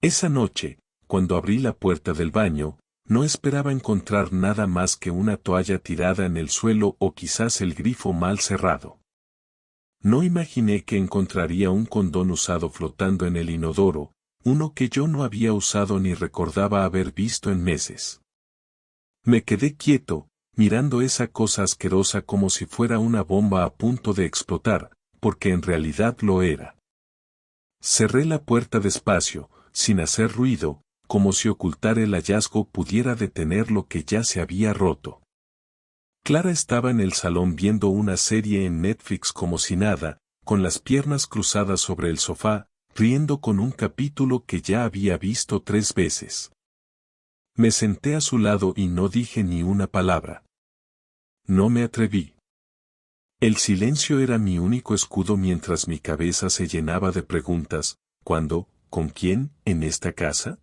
Esa noche, cuando abrí la puerta del baño, no esperaba encontrar nada más que una toalla tirada en el suelo o quizás el grifo mal cerrado. No imaginé que encontraría un condón usado flotando en el inodoro, uno que yo no había usado ni recordaba haber visto en meses. Me quedé quieto, mirando esa cosa asquerosa como si fuera una bomba a punto de explotar, porque en realidad lo era. Cerré la puerta despacio, sin hacer ruido, como si ocultar el hallazgo pudiera detener lo que ya se había roto. Clara estaba en el salón viendo una serie en Netflix como si nada, con las piernas cruzadas sobre el sofá, riendo con un capítulo que ya había visto 3 veces. Me senté a su lado y no dije ni una palabra. No me atreví. El silencio era mi único escudo mientras mi cabeza se llenaba de preguntas. ¿Cuándo? ¿Con quién? ¿En esta casa?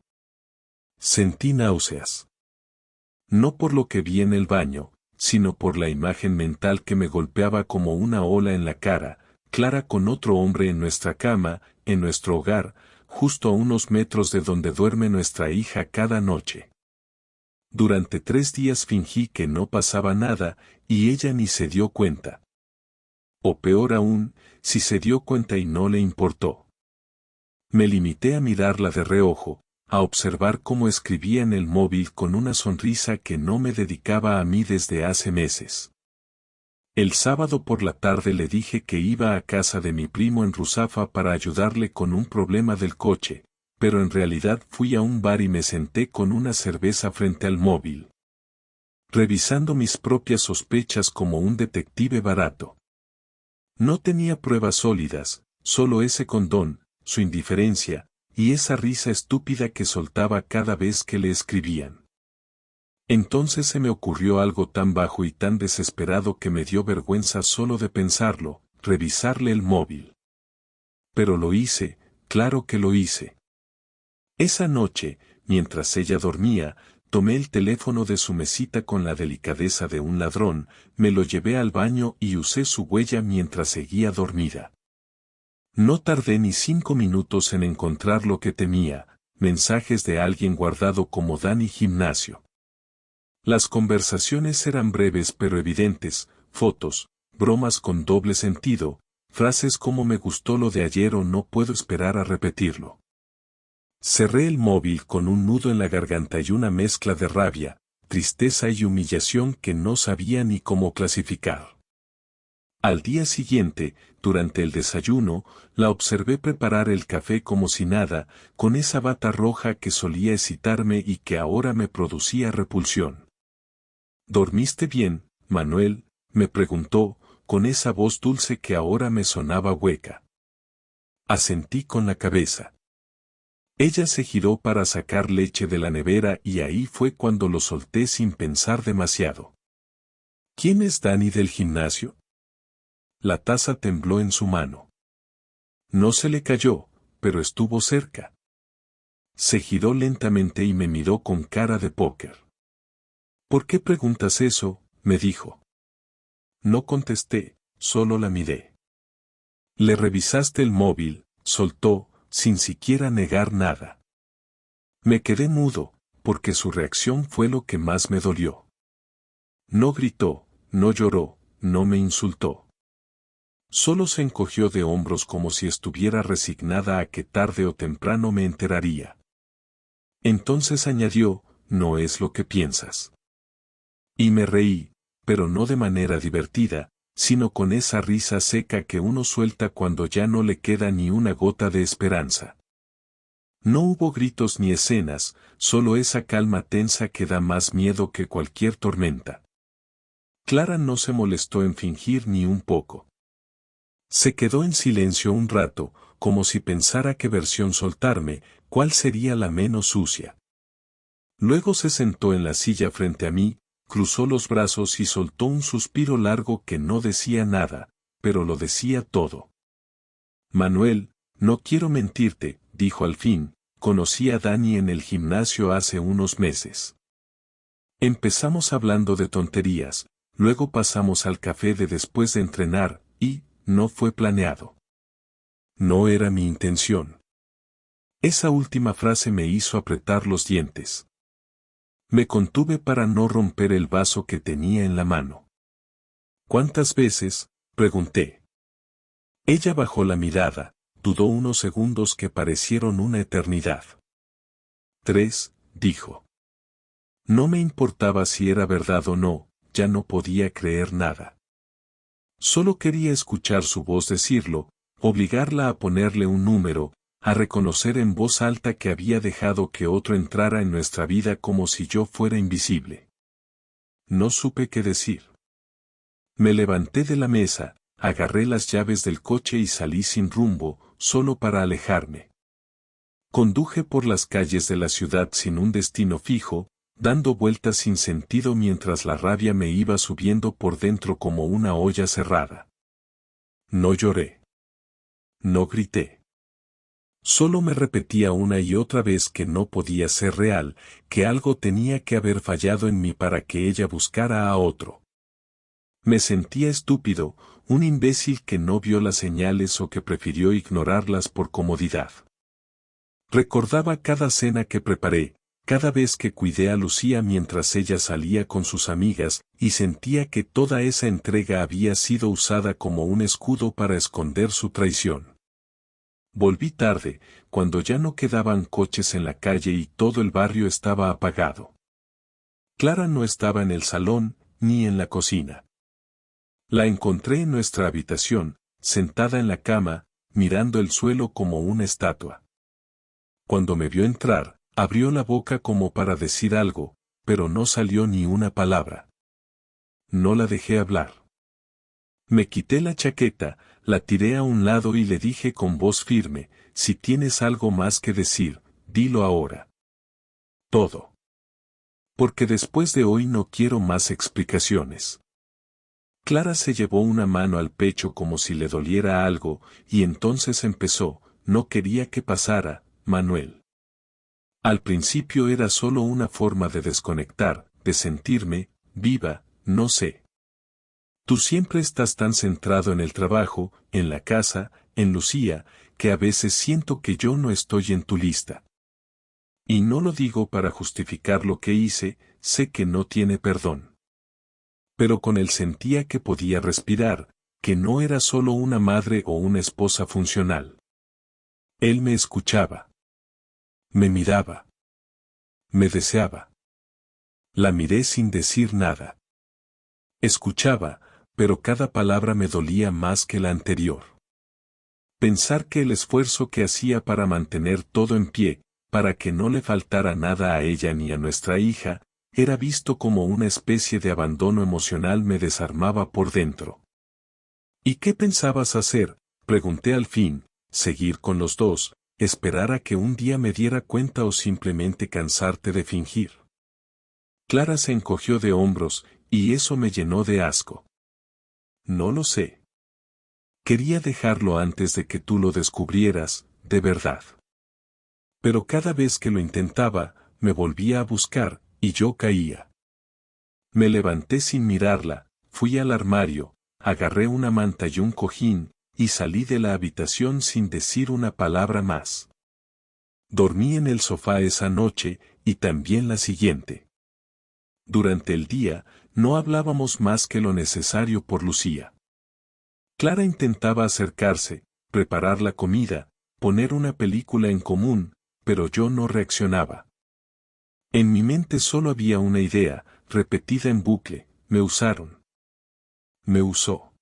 Sentí náuseas. No por lo que vi en el baño, sino por la imagen mental que me golpeaba como una ola en la cara, Clara con otro hombre en nuestra cama, en nuestro hogar, justo a unos metros de donde duerme nuestra hija cada noche. Durante 3 días fingí que no pasaba nada, y ella ni se dio cuenta. O peor aún, si se dio cuenta y no le importó. Me limité a mirarla de reojo, a observar cómo escribía en el móvil con una sonrisa que no me dedicaba a mí desde hace meses. El sábado por la tarde le dije que iba a casa de mi primo en Ruzafa para ayudarle con un problema del coche, pero en realidad fui a un bar y me senté con una cerveza frente al móvil, revisando mis propias sospechas como un detective barato. No tenía pruebas sólidas, solo ese condón, su indiferencia, y esa risa estúpida que soltaba cada vez que le escribían. Entonces se me ocurrió algo tan bajo y tan desesperado que me dio vergüenza solo de pensarlo, revisarle el móvil. Pero lo hice, claro que lo hice. Esa noche, mientras ella dormía, tomé el teléfono de su mesita con la delicadeza de un ladrón, me lo llevé al baño y usé su huella mientras seguía dormida. No tardé ni 5 minutos en encontrar lo que temía, mensajes de alguien guardado como Dani Gimnasio. Las conversaciones eran breves pero evidentes, fotos, bromas con doble sentido, frases como me gustó lo de ayer o no puedo esperar a repetirlo. Cerré el móvil con un nudo en la garganta y una mezcla de rabia, tristeza y humillación que no sabía ni cómo clasificar. Al día siguiente, durante el desayuno, la observé preparar el café como si nada, con esa bata roja que solía excitarme y que ahora me producía repulsión. ¿Dormiste bien, Manuel?, me preguntó, con esa voz dulce que ahora me sonaba hueca. Asentí con la cabeza. Ella se giró para sacar leche de la nevera y ahí fue cuando lo solté sin pensar demasiado. ¿Quién es Dani del gimnasio? La taza tembló en su mano. No se le cayó, pero estuvo cerca. Se giró lentamente y me miró con cara de póker. ¿Por qué preguntas eso?, me dijo. No contesté, solo la miré. Le revisaste el móvil, soltó, sin siquiera negar nada. Me quedé mudo, porque su reacción fue lo que más me dolió. No gritó, no lloró, no me insultó. Solo se encogió de hombros como si estuviera resignada a que tarde o temprano me enteraría. Entonces añadió, no es lo que piensas. Y me reí, pero no de manera divertida, sino con esa risa seca que uno suelta cuando ya no le queda ni una gota de esperanza. No hubo gritos ni escenas, solo esa calma tensa que da más miedo que cualquier tormenta. Clara no se molestó en fingir ni un poco. Se quedó en silencio un rato, como si pensara qué versión soltarme, cuál sería la menos sucia. Luego se sentó en la silla frente a mí, cruzó los brazos y soltó un suspiro largo que no decía nada, pero lo decía todo. Manuel, no quiero mentirte, dijo al fin, conocí a Dani en el gimnasio hace unos meses. Empezamos hablando de tonterías, luego pasamos al café de después de entrenar, y, no fue planeado. No era mi intención. Esa última frase me hizo apretar los dientes. Me contuve para no romper el vaso que tenía en la mano. ¿Cuántas veces?, pregunté. Ella bajó la mirada, dudó unos segundos que parecieron una eternidad. 3, dijo. No me importaba si era verdad o no, ya no podía creer nada. Solo quería escuchar su voz decirlo, obligarla a ponerle un número, a reconocer en voz alta que había dejado que otro entrara en nuestra vida como si yo fuera invisible. No supe qué decir. Me levanté de la mesa, agarré las llaves del coche y salí sin rumbo, solo para alejarme. Conduje por las calles de la ciudad sin un destino fijo, dando vueltas sin sentido mientras la rabia me iba subiendo por dentro como una olla cerrada. No lloré. No grité. Solo me repetía una y otra vez que no podía ser real, que algo tenía que haber fallado en mí para que ella buscara a otro. Me sentía estúpido, un imbécil que no vio las señales o que prefirió ignorarlas por comodidad. Recordaba cada cena que preparé, cada vez que cuidé a Lucía mientras ella salía con sus amigas, y sentía que toda esa entrega había sido usada como un escudo para esconder su traición. Volví tarde, cuando ya no quedaban coches en la calle y todo el barrio estaba apagado. Clara no estaba en el salón, ni en la cocina. La encontré en nuestra habitación, sentada en la cama, mirando el suelo como una estatua. Cuando me vio entrar, abrió la boca como para decir algo, pero no salió ni una palabra. No la dejé hablar. Me quité la chaqueta, la tiré a un lado y le dije con voz firme, si tienes algo más que decir, dilo ahora. Todo. Porque después de hoy no quiero más explicaciones. Clara se llevó una mano al pecho como si le doliera algo, y entonces empezó, no quería que pasara, Manuel. Al principio era solo una forma de desconectar, de sentirme, viva, no sé. Tú siempre estás tan centrado en el trabajo, en la casa, en Lucía, que a veces siento que yo no estoy en tu lista. Y no lo digo para justificar lo que hice, sé que no tiene perdón. Pero con él sentía que podía respirar, que no era solo una madre o una esposa funcional. Él me escuchaba. Me miraba. Me deseaba. La miré sin decir nada. Escuchaba, pero cada palabra me dolía más que la anterior. Pensar que el esfuerzo que hacía para mantener todo en pie, para que no le faltara nada a ella ni a nuestra hija, era visto como una especie de abandono emocional me desarmaba por dentro. ¿Y qué pensabas hacer?, pregunté al fin, seguir con los dos, esperar a que un día me diera cuenta o simplemente cansarte de fingir. Clara se encogió de hombros, y eso me llenó de asco. No lo sé. Quería dejarlo antes de que tú lo descubrieras, de verdad. Pero cada vez que lo intentaba, me volvía a buscar, y yo caía. Me levanté sin mirarla, fui al armario, agarré una manta y un cojín, y salí de la habitación sin decir una palabra más. Dormí en el sofá esa noche, y también la siguiente. Durante el día, no hablábamos más que lo necesario por Lucía. Clara intentaba acercarse, preparar la comida, poner una película en común, pero yo no reaccionaba. En mi mente solo había una idea, repetida en bucle: me usaron. Me usó.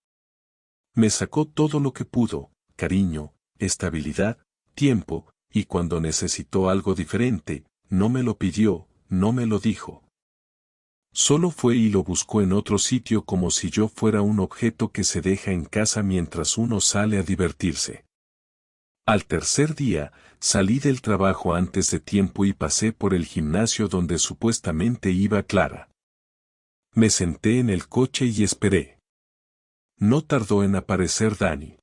Me sacó todo lo que pudo, cariño, estabilidad, tiempo, y cuando necesitó algo diferente, no me lo pidió, no me lo dijo. Solo fue y lo buscó en otro sitio como si yo fuera un objeto que se deja en casa mientras uno sale a divertirse. Al tercer día, salí del trabajo antes de tiempo y pasé por el gimnasio donde supuestamente iba Clara. Me senté en el coche y esperé. No tardó en aparecer Dani.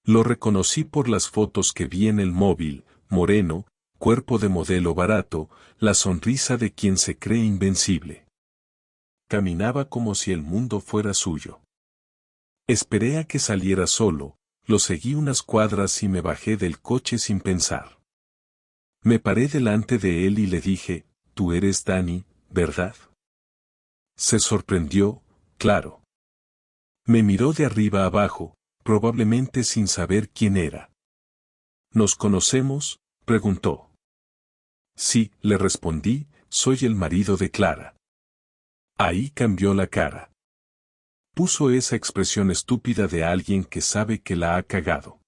Lo reconocí por las fotos que vi en el móvil: moreno, cuerpo de modelo barato, la sonrisa de quien se cree invencible. Caminaba como si el mundo fuera suyo. Esperé a que saliera solo, lo seguí unas cuadras y me bajé del coche sin pensar. Me paré delante de él y le dije, tú eres Dani, ¿verdad? Se sorprendió, claro. Me miró de arriba abajo, probablemente sin saber quién era. ¿Nos conocemos?, preguntó. Sí, le respondí, soy el marido de Clara. Ahí cambió la cara. Puso esa expresión estúpida de alguien que sabe que la ha cagado.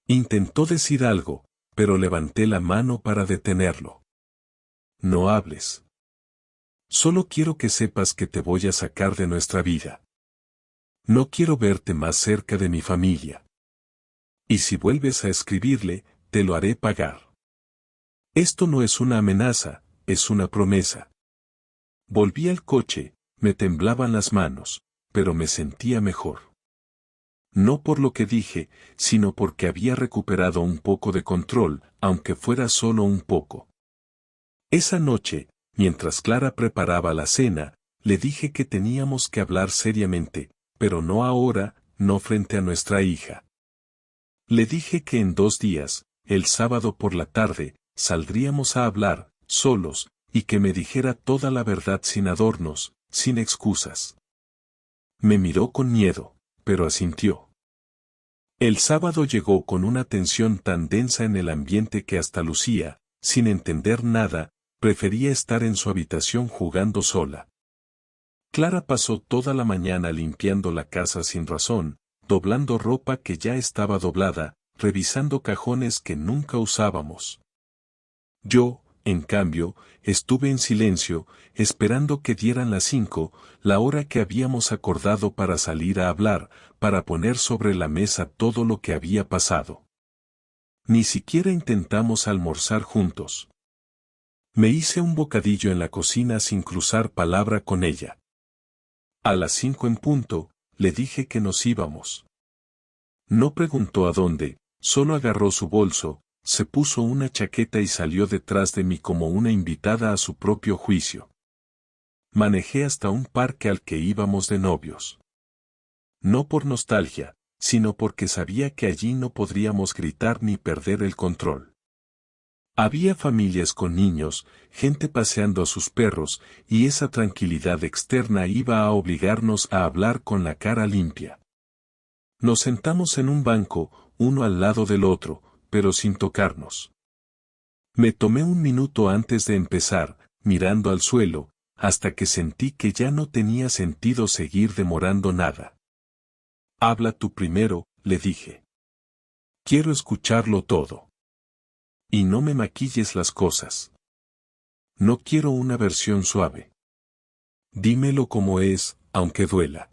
Intentó decir algo, pero levanté la mano para detenerlo. No hables. Solo quiero que sepas que te voy a sacar de nuestra vida. No quiero verte más cerca de mi familia. Y si vuelves a escribirle, te lo haré pagar. Esto no es una amenaza, es una promesa. Volví al coche, me temblaban las manos, pero me sentía mejor. No por lo que dije, sino porque había recuperado un poco de control, aunque fuera solo un poco. Esa noche, mientras Clara preparaba la cena, le dije que teníamos que hablar seriamente, pero no ahora, no frente a nuestra hija. Le dije que en 2 días, el sábado por la tarde, saldríamos a hablar, solos, y que me dijera toda la verdad sin adornos, sin excusas. Me miró con miedo, pero asintió. El sábado llegó con una tensión tan densa en el ambiente que hasta Lucía, sin entender nada, prefería estar en su habitación jugando sola. Clara pasó toda la mañana limpiando la casa sin razón, doblando ropa que ya estaba doblada, revisando cajones que nunca usábamos. Yo, en cambio, estuve en silencio, esperando que dieran las 5, la hora que habíamos acordado para salir a hablar, para poner sobre la mesa todo lo que había pasado. Ni siquiera intentamos almorzar juntos. Me hice un bocadillo en la cocina sin cruzar palabra con ella. A las 5 en punto, le dije que nos íbamos. No preguntó a dónde, solo agarró su bolso, se puso una chaqueta y salió detrás de mí como una invitada a su propio juicio. Manejé hasta un parque al que íbamos de novios. No por nostalgia, sino porque sabía que allí no podríamos gritar ni perder el control. Había familias con niños, gente paseando a sus perros, y esa tranquilidad externa iba a obligarnos a hablar con la cara limpia. Nos sentamos en un banco, uno al lado del otro, pero sin tocarnos. Me tomé un minuto antes de empezar, mirando al suelo, hasta que sentí que ya no tenía sentido seguir demorando nada. Habla tú primero, le dije. Quiero escucharlo todo. Y no me maquilles las cosas. No quiero una versión suave. Dímelo como es, aunque duela.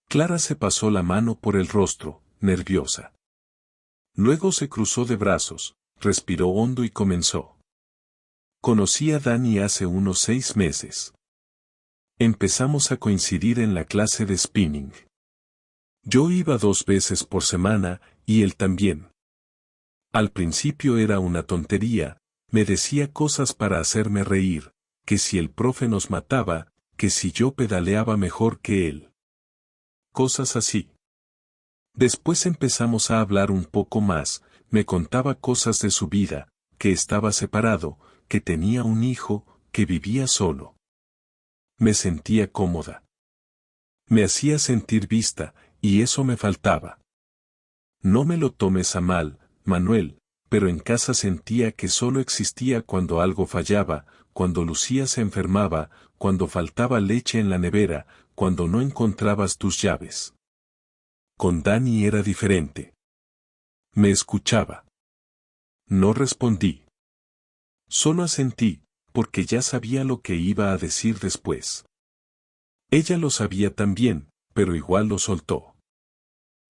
Clara se pasó la mano por el rostro, nerviosa. Luego se cruzó de brazos, respiró hondo y comenzó. Conocí a Dani hace unos 6 meses. Empezamos a coincidir en la clase de spinning. Yo iba 2 veces por semana, y él también. Al principio era una tontería, me decía cosas para hacerme reír, que si el profe nos mataba, que si yo pedaleaba mejor que él. Cosas así. Después empezamos a hablar un poco más, me contaba cosas de su vida, que estaba separado, que tenía un hijo, que vivía solo. Me sentía cómoda. Me hacía sentir vista, y eso me faltaba. No me lo tomes a mal, Manuel, pero en casa sentía que solo existía cuando algo fallaba, cuando Lucía se enfermaba, cuando faltaba leche en la nevera, cuando no encontrabas tus llaves. Con Dani era diferente. Me escuchaba. No respondí. Solo asentí, porque ya sabía lo que iba a decir después. Ella lo sabía también, pero igual lo soltó.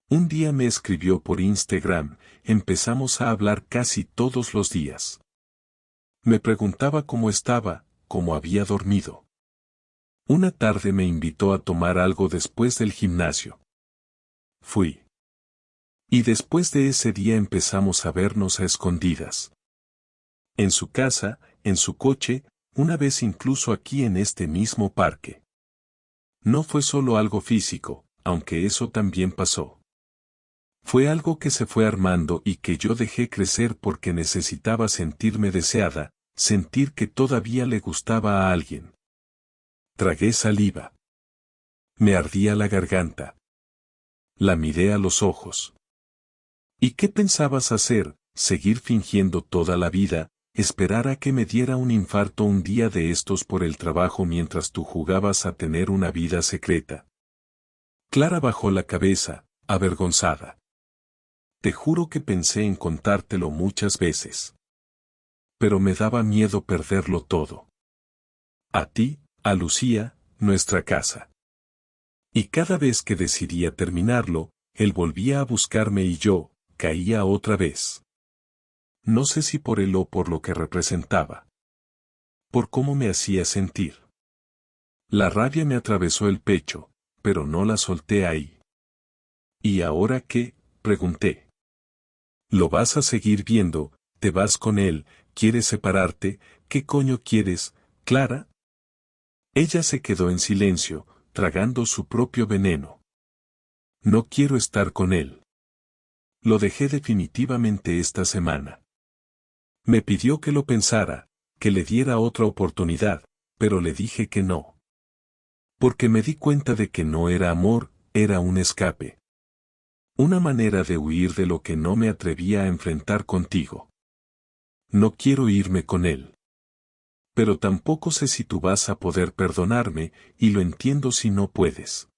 Un día me escribió por Instagram, empezamos a hablar casi todos los días. Me preguntaba cómo estaba, cómo había dormido. Una tarde me invitó a tomar algo después del gimnasio. Fui. Y después de ese día empezamos a vernos a escondidas. En su casa, en su coche, una vez incluso aquí en este mismo parque. No fue solo algo físico, aunque eso también pasó. Fue algo que se fue armando y que yo dejé crecer porque necesitaba sentirme deseada, sentir que todavía le gustaba a alguien. Tragué saliva. Me ardía la garganta. La miré a los ojos. ¿Y qué pensabas hacer? ¿Seguir fingiendo toda la vida? ¿Esperar a que me diera un infarto un día de estos por el trabajo mientras tú jugabas a tener una vida secreta? Clara bajó la cabeza, avergonzada. Te juro que pensé en contártelo muchas veces. Pero me daba miedo perderlo todo. A ti, a Lucía, nuestra casa. Y cada vez que decidía terminarlo, él volvía a buscarme y yo, caía otra vez. No sé si por él o por lo que representaba. Por cómo me hacía sentir. La rabia me atravesó el pecho, pero no la solté ahí. ¿Y ahora qué? Pregunté. ¿Lo vas a seguir viendo? ¿Te vas con él? ¿Quieres separarte? ¿Qué coño quieres, Clara? Ella se quedó en silencio, tragando su propio veneno. No quiero estar con él. Lo dejé definitivamente esta semana. Me pidió que lo pensara, que le diera otra oportunidad, pero le dije que no. Porque me di cuenta de que no era amor, era un escape. Una manera de huir de lo que no me atrevía a enfrentar contigo. No quiero irme con él. Pero tampoco sé si tú vas a poder perdonarme, y lo entiendo si no puedes.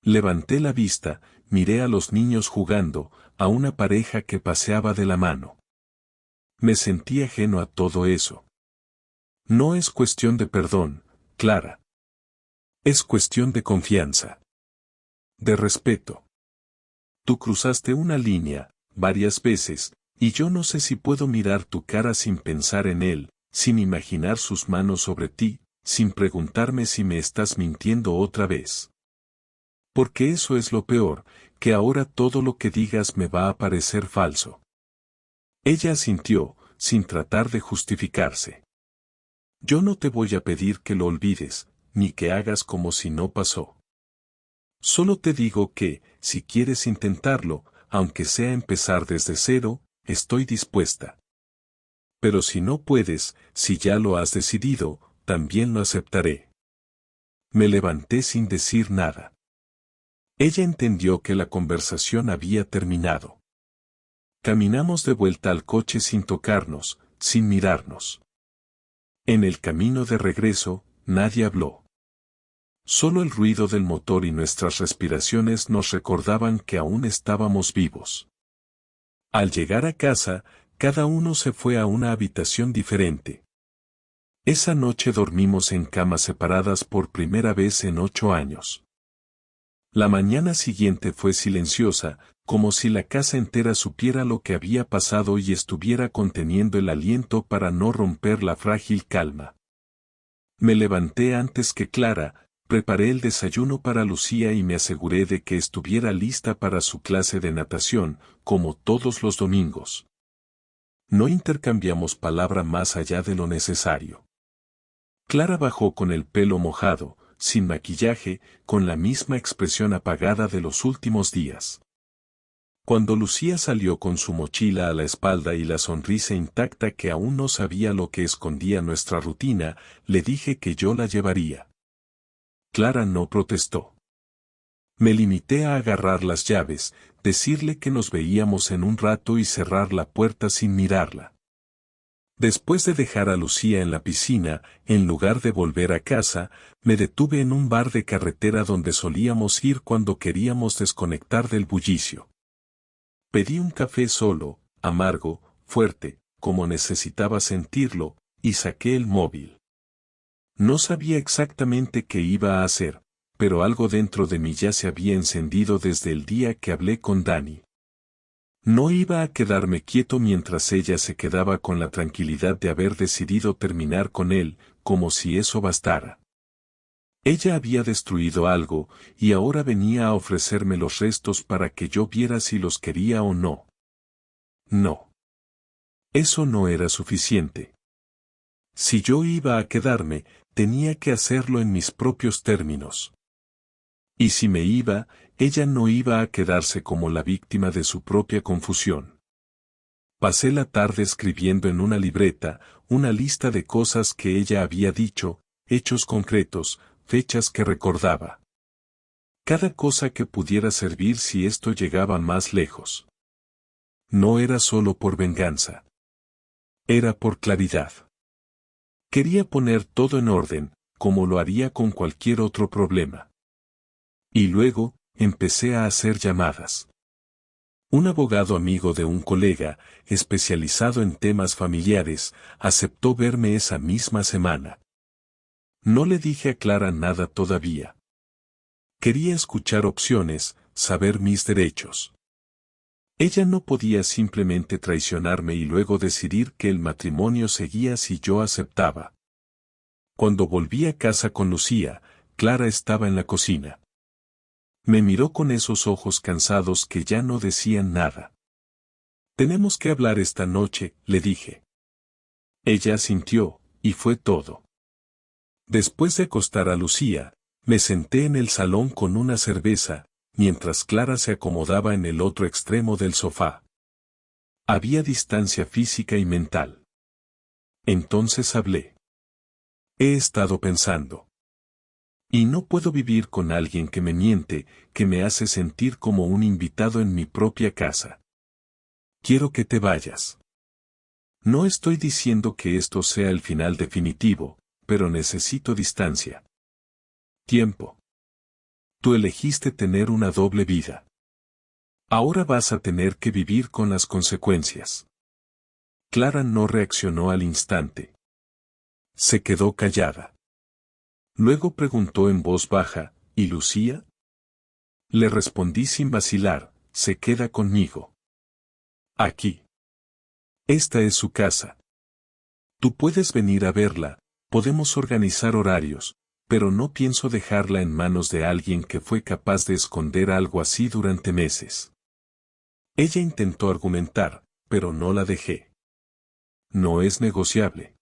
Levanté la vista, miré a los niños jugando, a una pareja que paseaba de la mano. Me sentí ajeno a todo eso. No es cuestión de perdón, Clara. Es cuestión de confianza. De respeto. Tú cruzaste una línea, varias veces, y yo no sé si puedo mirar tu cara sin pensar en él, sin imaginar sus manos sobre ti, sin preguntarme si me estás mintiendo otra vez. Porque eso es lo peor, que ahora todo lo que digas me va a parecer falso. Ella asintió, sin tratar de justificarse. Yo no te voy a pedir que lo olvides, ni que hagas como si no pasó. Solo te digo que, si quieres intentarlo, aunque sea empezar desde cero, estoy dispuesta. Pero si no puedes, si ya lo has decidido, también lo aceptaré. Me levanté sin decir nada. Ella entendió que la conversación había terminado. Caminamos de vuelta al coche sin tocarnos, sin mirarnos. En el camino de regreso, nadie habló. Solo el ruido del motor y nuestras respiraciones nos recordaban que aún estábamos vivos. Al llegar a casa, cada uno se fue a una habitación diferente. Esa noche dormimos en camas separadas por primera vez en 8 años. La mañana siguiente fue silenciosa, como si la casa entera supiera lo que había pasado y estuviera conteniendo el aliento para no romper la frágil calma. Me levanté antes que Clara, preparé el desayuno para Lucía y me aseguré de que estuviera lista para su clase de natación, como todos los domingos. No intercambiamos palabra más allá de lo necesario. Clara bajó con el pelo mojado, sin maquillaje, con la misma expresión apagada de los últimos días. Cuando Lucía salió con su mochila a la espalda y la sonrisa intacta que aún no sabía lo que escondía nuestra rutina, le dije que yo la llevaría. Clara no protestó. Me limité a agarrar las llaves, decirle que nos veíamos en un rato y cerrar la puerta sin mirarla. Después de dejar a Lucía en la piscina, en lugar de volver a casa, me detuve en un bar de carretera donde solíamos ir cuando queríamos desconectar del bullicio. Pedí un café solo, amargo, fuerte, como necesitaba sentirlo, y saqué el móvil. No sabía exactamente qué iba a hacer, pero algo dentro de mí ya se había encendido desde el día que hablé con Dani. No iba a quedarme quieto mientras ella se quedaba con la tranquilidad de haber decidido terminar con él, como si eso bastara. Ella había destruido algo, y ahora venía a ofrecerme los restos para que yo viera si los quería o no. No. Eso no era suficiente. Si yo iba a quedarme, tenía que hacerlo en mis propios términos. Y si me iba, ella no iba a quedarse como la víctima de su propia confusión. Pasé la tarde escribiendo en una libreta una lista de cosas que ella había dicho, hechos concretos, fechas que recordaba. Cada cosa que pudiera servir si esto llegaba más lejos. No era solo por venganza. Era por claridad. Quería poner todo en orden, como lo haría con cualquier otro problema. Y luego, empecé a hacer llamadas. Un abogado amigo de un colega, especializado en temas familiares, aceptó verme esa misma semana. No le dije a Clara nada todavía. Quería escuchar opciones, saber mis derechos. Ella no podía simplemente traicionarme y luego decidir que el matrimonio seguía si yo aceptaba. Cuando volví a casa con Lucía, Clara estaba en la cocina. Me miró con esos ojos cansados que ya no decían nada. Tenemos que hablar esta noche, le dije. Ella asintió, y fue todo. Después de acostar a Lucía, me senté en el salón con una cerveza, mientras Clara se acomodaba en el otro extremo del sofá. Había distancia física y mental. Entonces hablé. He estado pensando. Y no puedo vivir con alguien que me miente, que me hace sentir como un invitado en mi propia casa. Quiero que te vayas. No estoy diciendo que esto sea el final definitivo, pero necesito distancia. Tiempo. Tú elegiste tener una doble vida. Ahora vas a tener que vivir con las consecuencias. Clara no reaccionó al instante. Se quedó callada. Luego preguntó en voz baja, ¿y Lucía? Le respondí sin vacilar, se queda conmigo. Aquí. Esta es su casa. Tú puedes venir a verla, podemos organizar horarios, pero no pienso dejarla en manos de alguien que fue capaz de esconder algo así durante meses. Ella intentó argumentar, pero no la dejé. No es negociable.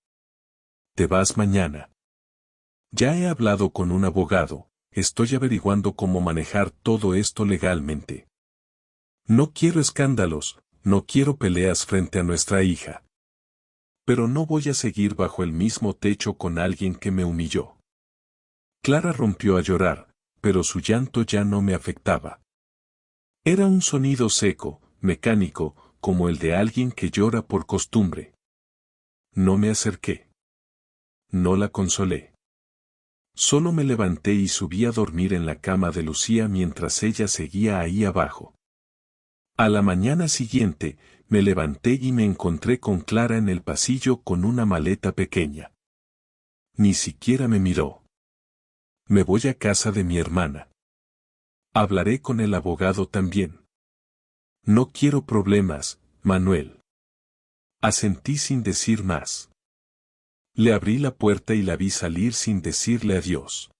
Te vas mañana. Ya he hablado con un abogado, estoy averiguando cómo manejar todo esto legalmente. No quiero escándalos, no quiero peleas frente a nuestra hija. Pero no voy a seguir bajo el mismo techo con alguien que me humilló. Clara rompió a llorar, pero su llanto ya no me afectaba. Era un sonido seco, mecánico, como el de alguien que llora por costumbre. No me acerqué. No la consolé. Solo me levanté y subí a dormir en la cama de Lucía mientras ella seguía ahí abajo. A la mañana siguiente, me levanté y me encontré con Clara en el pasillo con una maleta pequeña. Ni siquiera me miró. Me voy a casa de mi hermana. Hablaré con el abogado también. No quiero problemas, Manuel. Asentí sin decir más. Le abrí la puerta y la vi salir sin decirle adiós.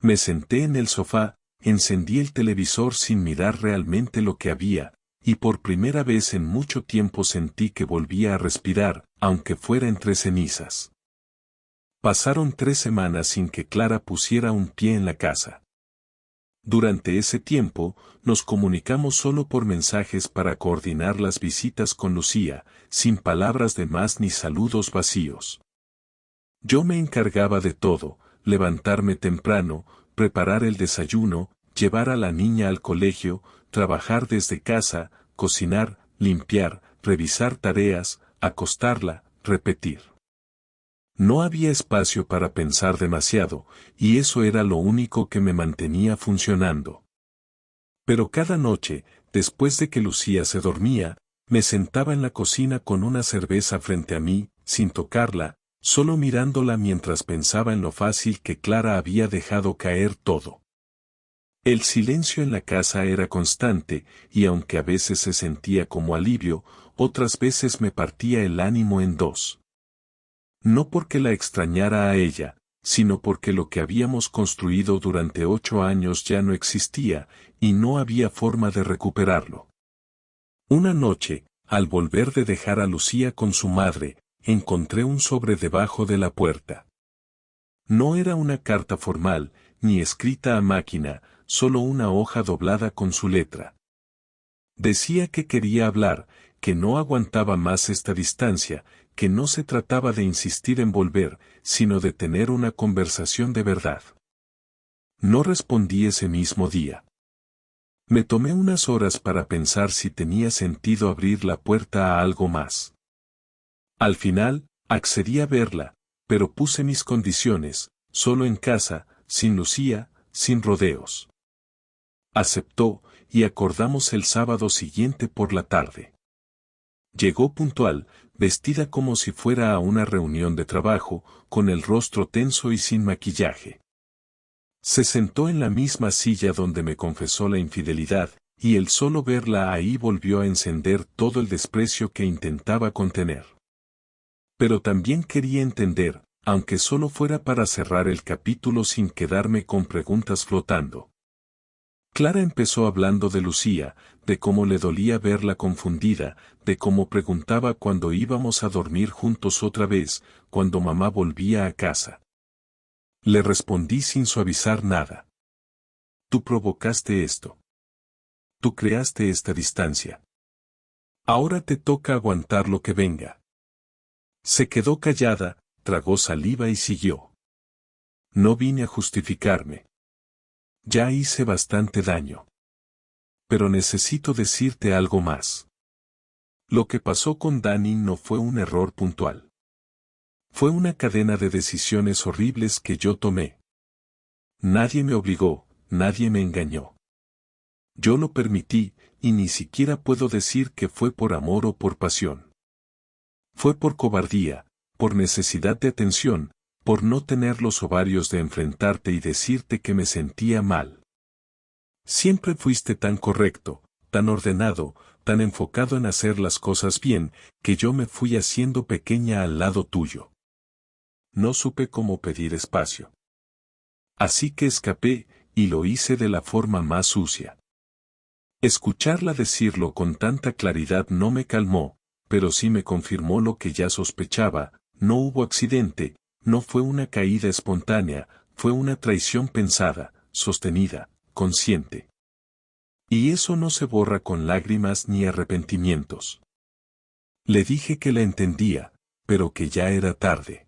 Me senté en el sofá, encendí el televisor sin mirar realmente lo que había, y por primera vez en mucho tiempo sentí que volvía a respirar, aunque fuera entre cenizas. Pasaron 3 semanas sin que Clara pusiera un pie en la casa. Durante ese tiempo, nos comunicamos solo por mensajes para coordinar las visitas con Lucía, sin palabras de más ni saludos vacíos. Yo me encargaba de todo, levantarme temprano, preparar el desayuno, llevar a la niña al colegio, trabajar desde casa, cocinar, limpiar, revisar tareas, acostarla, repetir. No había espacio para pensar demasiado, y eso era lo único que me mantenía funcionando. Pero cada noche, después de que Lucía se dormía, me sentaba en la cocina con una cerveza frente a mí, sin tocarla, solo mirándola mientras pensaba en lo fácil que Clara había dejado caer todo. El silencio en la casa era constante, y aunque a veces se sentía como alivio, otras veces me partía el ánimo en dos. No porque la extrañara a ella, sino porque lo que habíamos construido durante 8 años ya no existía, y no había forma de recuperarlo. Una noche, al volver de dejar a Lucía con su madre, encontré un sobre debajo de la puerta. No era una carta formal, ni escrita a máquina, solo una hoja doblada con su letra. Decía que quería hablar, que no aguantaba más esta distancia, que no se trataba de insistir en volver, sino de tener una conversación de verdad. No respondí ese mismo día. Me tomé unas horas para pensar si tenía sentido abrir la puerta a algo más. Al final, accedí a verla, pero puse mis condiciones, solo en casa, sin Lucía, sin rodeos. Aceptó, y acordamos el sábado siguiente por la tarde. Llegó puntual, vestida como si fuera a una reunión de trabajo, con el rostro tenso y sin maquillaje. Se sentó en la misma silla donde me confesó la infidelidad, y el solo verla ahí volvió a encender todo el desprecio que intentaba contener. Pero también quería entender, aunque solo fuera para cerrar el capítulo sin quedarme con preguntas flotando. Clara empezó hablando de Lucía, de cómo le dolía verla confundida, de cómo preguntaba cuando íbamos a dormir juntos otra vez, cuando mamá volvía a casa. Le respondí sin suavizar nada. Tú provocaste esto. Tú creaste esta distancia. Ahora te toca aguantar lo que venga. Se quedó callada, tragó saliva y siguió. No vine a justificarme. Ya hice bastante daño. Pero necesito decirte algo más. Lo que pasó con Dani no fue un error puntual. Fue una cadena de decisiones horribles que yo tomé. Nadie me obligó, nadie me engañó. Yo lo permití, y ni siquiera puedo decir que fue por amor o por pasión. Fue por cobardía, por necesidad de atención, por no tener los ovarios de enfrentarte y decirte que me sentía mal. Siempre fuiste tan correcto, tan ordenado, tan enfocado en hacer las cosas bien, que yo me fui haciendo pequeña al lado tuyo. No supe cómo pedir espacio. Así que escapé, y lo hice de la forma más sucia. Escucharla decirlo con tanta claridad no me calmó, pero sí me confirmó lo que ya sospechaba: no hubo accidente, no fue una caída espontánea, fue una traición pensada, sostenida, consciente. Y eso no se borra con lágrimas ni arrepentimientos. Le dije que la entendía, pero que ya era tarde.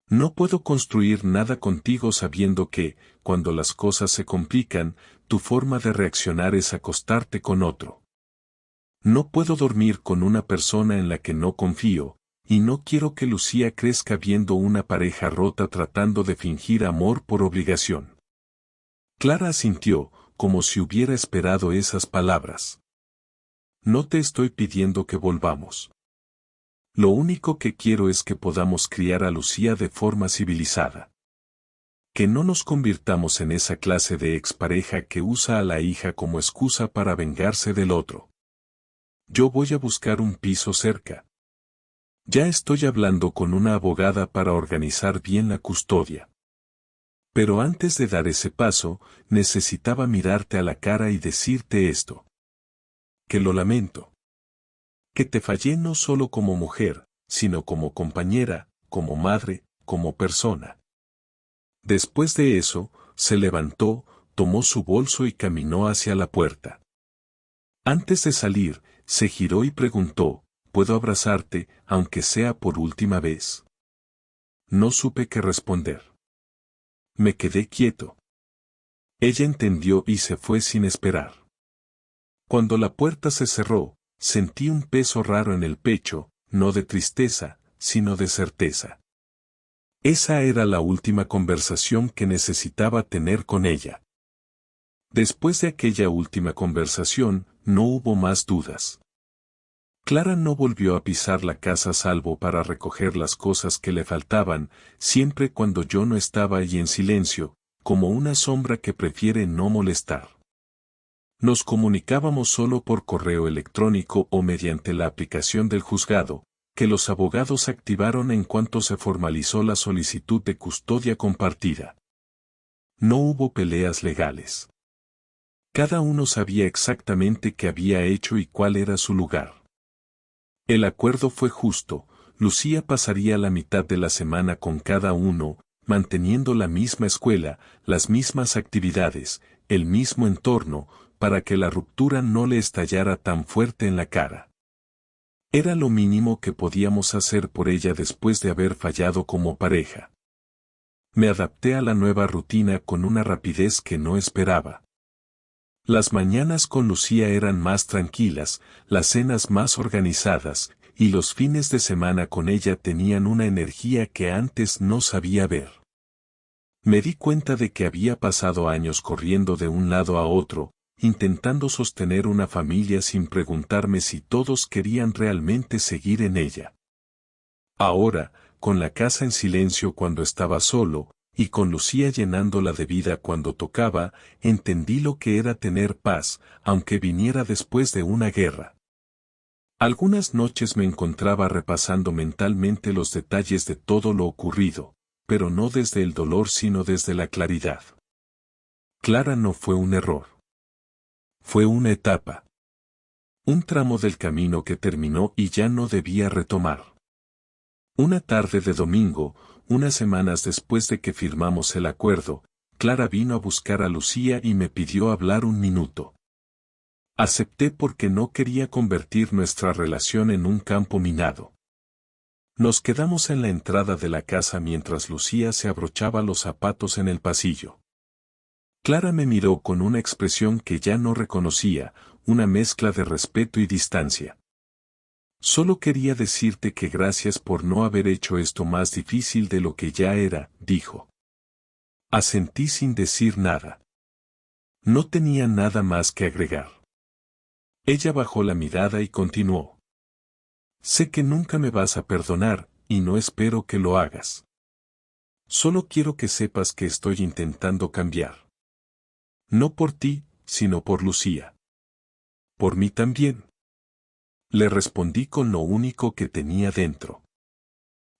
No puedo construir nada contigo sabiendo que, cuando las cosas se complican, tu forma de reaccionar es acostarte con otro. No puedo dormir con una persona en la que no confío, y no quiero que Lucía crezca viendo una pareja rota tratando de fingir amor por obligación. Clara asintió, como si hubiera esperado esas palabras. No te estoy pidiendo que volvamos. Lo único que quiero es que podamos criar a Lucía de forma civilizada. Que no nos convirtamos en esa clase de expareja que usa a la hija como excusa para vengarse del otro. Yo voy a buscar un piso cerca. Ya estoy hablando con una abogada para organizar bien la custodia. Pero antes de dar ese paso, necesitaba mirarte a la cara y decirte esto. Que lo lamento. Que te fallé no solo como mujer, sino como compañera, como madre, como persona. Después de eso, se levantó, tomó su bolso y caminó hacia la puerta. Antes de salir, se giró y preguntó: ¿puedo abrazarte, aunque sea por última vez? No supe qué responder. Me quedé quieto. Ella entendió y se fue sin esperar. Cuando la puerta se cerró, sentí un peso raro en el pecho, no de tristeza, sino de certeza. Esa era la última conversación que necesitaba tener con ella. Después de aquella última conversación, no hubo más dudas. Clara no volvió a pisar la casa salvo para recoger las cosas que le faltaban, siempre cuando yo no estaba y en silencio, como una sombra que prefiere no molestar. Nos comunicábamos solo por correo electrónico o mediante la aplicación del juzgado, que los abogados activaron en cuanto se formalizó la solicitud de custodia compartida. No hubo peleas legales. Cada uno sabía exactamente qué había hecho y cuál era su lugar. El acuerdo fue justo: Lucía pasaría la mitad de la semana con cada uno, manteniendo la misma escuela, las mismas actividades, el mismo entorno, para que la ruptura no le estallara tan fuerte en la cara. Era lo mínimo que podíamos hacer por ella después de haber fallado como pareja. Me adapté a la nueva rutina con una rapidez que no esperaba. Las mañanas con Lucía eran más tranquilas, las cenas más organizadas, y los fines de semana con ella tenían una energía que antes no sabía ver. Me di cuenta de que había pasado años corriendo de un lado a otro, intentando sostener una familia sin preguntarme si todos querían realmente seguir en ella. Ahora, con la casa en silencio cuando estaba solo, y con Lucía llenándola de vida cuando tocaba, entendí lo que era tener paz, aunque viniera después de una guerra. Algunas noches me encontraba repasando mentalmente los detalles de todo lo ocurrido, pero no desde el dolor sino desde la claridad. Clara no fue un error. Fue una etapa. Un tramo del camino que terminó y ya no debía retomar. Una tarde de domingo, unas semanas después de que firmamos el acuerdo, Clara vino a buscar a Lucía y me pidió hablar un minuto. Acepté porque no quería convertir nuestra relación en un campo minado. Nos quedamos en la entrada de la casa mientras Lucía se abrochaba los zapatos en el pasillo. Clara me miró con una expresión que ya no reconocía, una mezcla de respeto y distancia. Solo quería decirte que gracias por no haber hecho esto más difícil de lo que ya era, dijo. Asentí sin decir nada. No tenía nada más que agregar. Ella bajó la mirada y continuó. Sé que nunca me vas a perdonar, y no espero que lo hagas. Solo quiero que sepas que estoy intentando cambiar. No por ti, sino por Lucía. Por mí también. Le respondí con lo único que tenía dentro.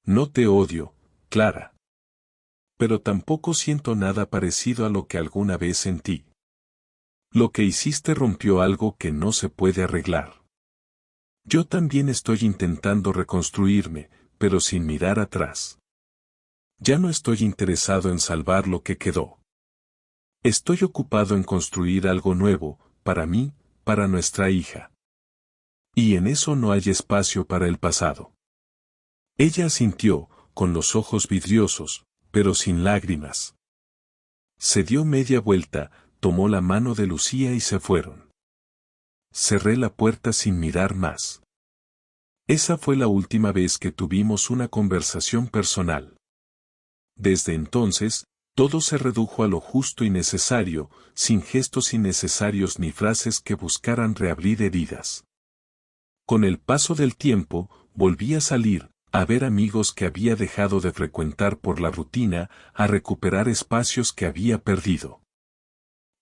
No te odio, Clara. Pero tampoco siento nada parecido a lo que alguna vez sentí. Lo que hiciste rompió algo que no se puede arreglar. Yo también estoy intentando reconstruirme, pero sin mirar atrás. Ya no estoy interesado en salvar lo que quedó. Estoy ocupado en construir algo nuevo, para mí, para nuestra hija. Y en eso no hay espacio para el pasado. Ella asintió, con los ojos vidriosos, pero sin lágrimas. Se dio media vuelta, tomó la mano de Lucía y se fueron. Cerré la puerta sin mirar más. Esa fue la última vez que tuvimos una conversación personal. Desde entonces, todo se redujo a lo justo y necesario, sin gestos innecesarios ni frases que buscaran reabrir heridas. Con el paso del tiempo, volví a salir, a ver amigos que había dejado de frecuentar por la rutina, a recuperar espacios que había perdido.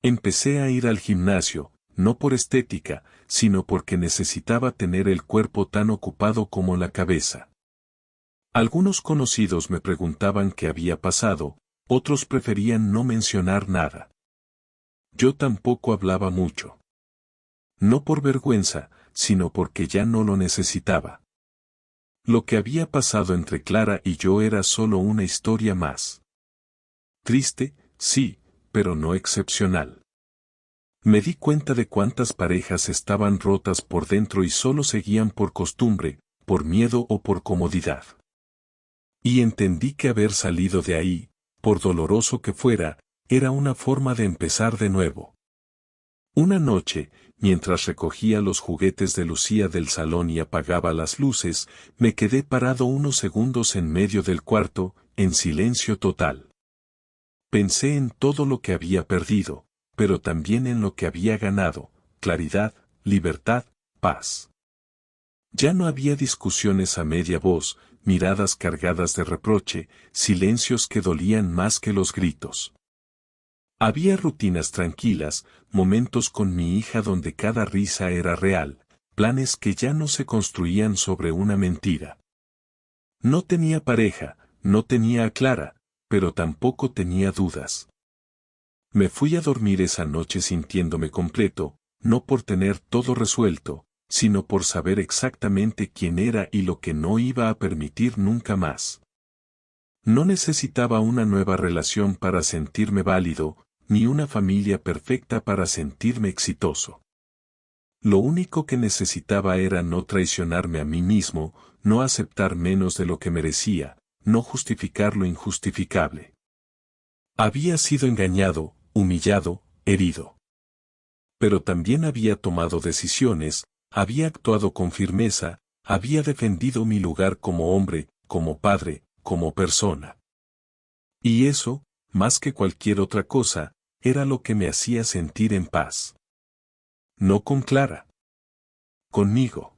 Empecé a ir al gimnasio, no por estética, sino porque necesitaba tener el cuerpo tan ocupado como la cabeza. Algunos conocidos me preguntaban qué había pasado, otros preferían no mencionar nada. Yo tampoco hablaba mucho. No por vergüenza, sino porque ya no lo necesitaba. Lo que había pasado entre Clara y yo era solo una historia más. Triste, sí, pero no excepcional. Me di cuenta de cuántas parejas estaban rotas por dentro y solo seguían por costumbre, por miedo o por comodidad. Y entendí que haber salido de ahí, por doloroso que fuera, era una forma de empezar de nuevo. Una noche, mientras recogía los juguetes de Lucía del salón y apagaba las luces, me quedé parado unos segundos en medio del cuarto, en silencio total. Pensé en todo lo que había perdido, pero también en lo que había ganado: claridad, libertad, paz. Ya no había discusiones a media voz, miradas cargadas de reproche, silencios que dolían más que los gritos. Había rutinas tranquilas, momentos con mi hija donde cada risa era real, planes que ya no se construían sobre una mentira. No tenía pareja, no tenía a Clara, pero tampoco tenía dudas. Me fui a dormir esa noche sintiéndome completo, no por tener todo resuelto, sino por saber exactamente quién era y lo que no iba a permitir nunca más. No necesitaba una nueva relación para sentirme válido, ni una familia perfecta para sentirme exitoso. Lo único que necesitaba era no traicionarme a mí mismo, no aceptar menos de lo que merecía, no justificar lo injustificable. Había sido engañado, humillado, herido. Pero también había tomado decisiones, había actuado con firmeza, había defendido mi lugar como hombre, como padre, como persona. Y eso, más que cualquier otra cosa, era lo que me hacía sentir en paz. No con Clara. Conmigo.